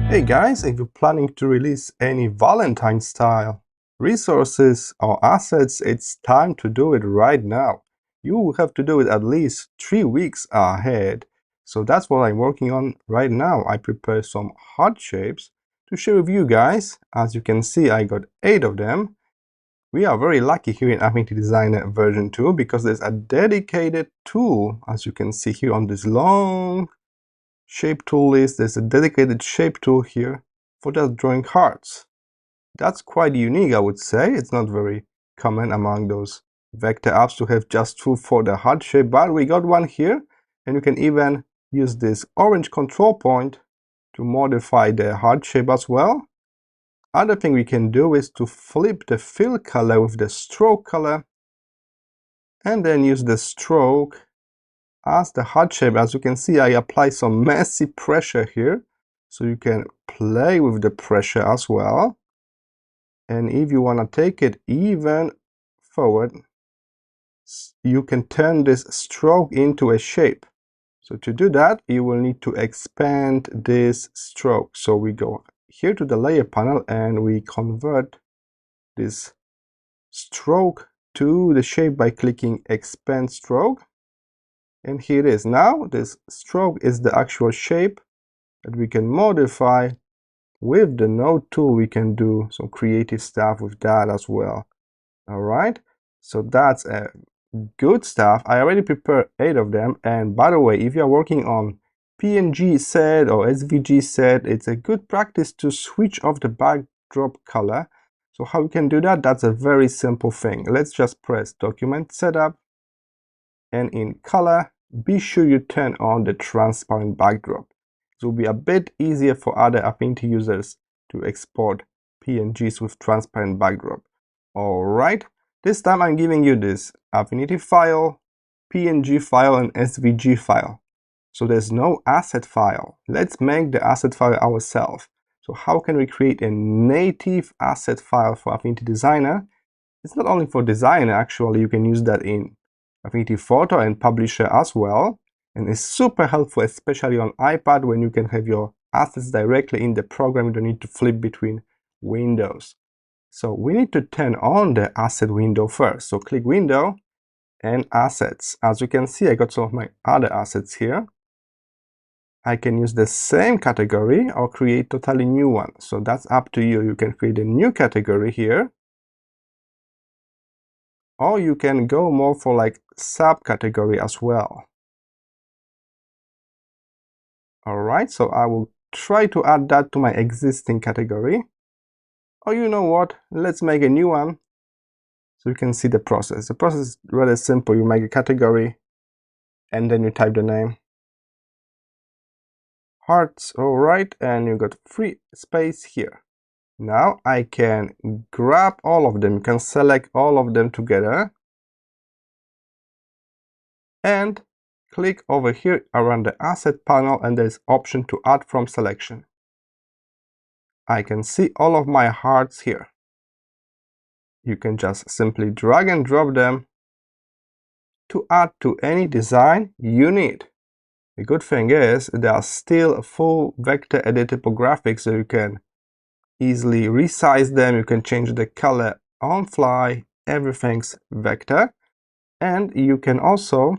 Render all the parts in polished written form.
Hey guys, if you're planning to release any Valentine style resources or assets, it's time to do it right now. You will have to do it at least 3 weeks ahead. So that's what I'm working on right now. I prepare some heart shapes to share with you guys. As you can see, I got 8 of them. We are very lucky here in Affinity Designer version 2 because there's a dedicated tool, as you can see here on this long shape tool list. There's a dedicated shape tool here for just drawing hearts. That's quite unique, I would say. It's not very common among those vector apps to have just tool for the heart shape, but we got one here, and you can even use this orange control point to modify the heart shape as well. Other thing we can do is to flip the fill color with the stroke color and then use the stroke as the heart shape. As you can see, I apply some messy pressure here, so you can play with the pressure as well. And if you want to take it even forward, you can turn this stroke into a shape. So to do that, you will need to expand this stroke. So we go here to the layer panel and we convert this stroke to the shape by clicking expand stroke. And here it is. Now this stroke is the actual shape that we can modify. With the node tool, we can do some creative stuff with that as well. All right, so that's good stuff. I already prepared 8 of them. And by the way, if you're working on PNG set or SVG set, it's a good practice to switch off the backdrop color. So how we can do that? That's a very simple thing. Let's just press document setup, and in color, be sure you turn on the transparent backdrop. It will be a bit easier for other Affinity users to export PNGs with transparent backdrop. Alright, this time I'm giving you this Affinity file, PNG file, and SVG file. So there's no asset file. Let's make the asset file ourselves. So how can we create a native asset file for Affinity Designer? It's not only for Designer, actually. You can use that in Affinity Photo and Publisher as well. And it's super helpful, especially on iPad, when you can have your assets directly in the program. You don't need to flip between windows. So we need to turn on the asset window first. So click Window and Assets. As you can see, I got some of my other assets here. I can use the same category or create totally new one. So that's up to you. You can create a new category here, or you can go more for like subcategory as well. Alright, so I will try to add that to my existing category. Or you know what, let's make a new one so you can see the process. The process is rather simple. You make a category and then you type the name. Hearts, alright, and you got free space here. Now I can grab all of them. You can select all of them together and click over here around the asset panel, and there's option to add from selection. I can see all of my hearts here. You can just simply drag and drop them to add to any design you need. The good thing is there are still full vector editable graphics, so you can easily resize them. You can change the color on fly. Everything's vector, and you can also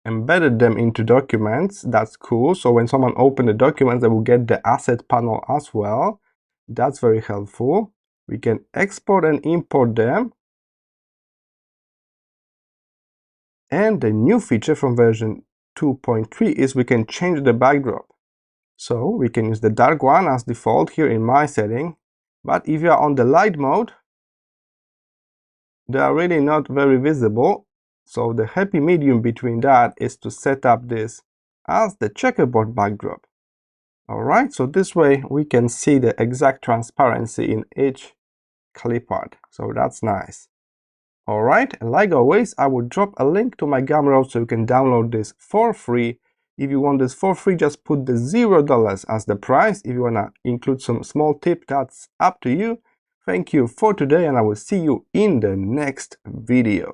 embed them into documents. That's cool. So when someone opens the documents, they will get the asset panel as well. That's very helpful. We can export and import them. And the new feature from version 2.3 is we can change the backdrop. So we can use the dark one as default here in my setting. But if you are on the light mode, they are really not very visible. So the happy medium between that is to set up this as the checkerboard backdrop. Alright, so this way we can see the exact transparency in each clip art. So that's nice. Alright, and like always, I will drop a link to my Gumroad so you can download this for free. If you want this for free, just put the $0 as the price. If you want to include some small tip, that's up to you. Thank you for today, and I will see you in the next video.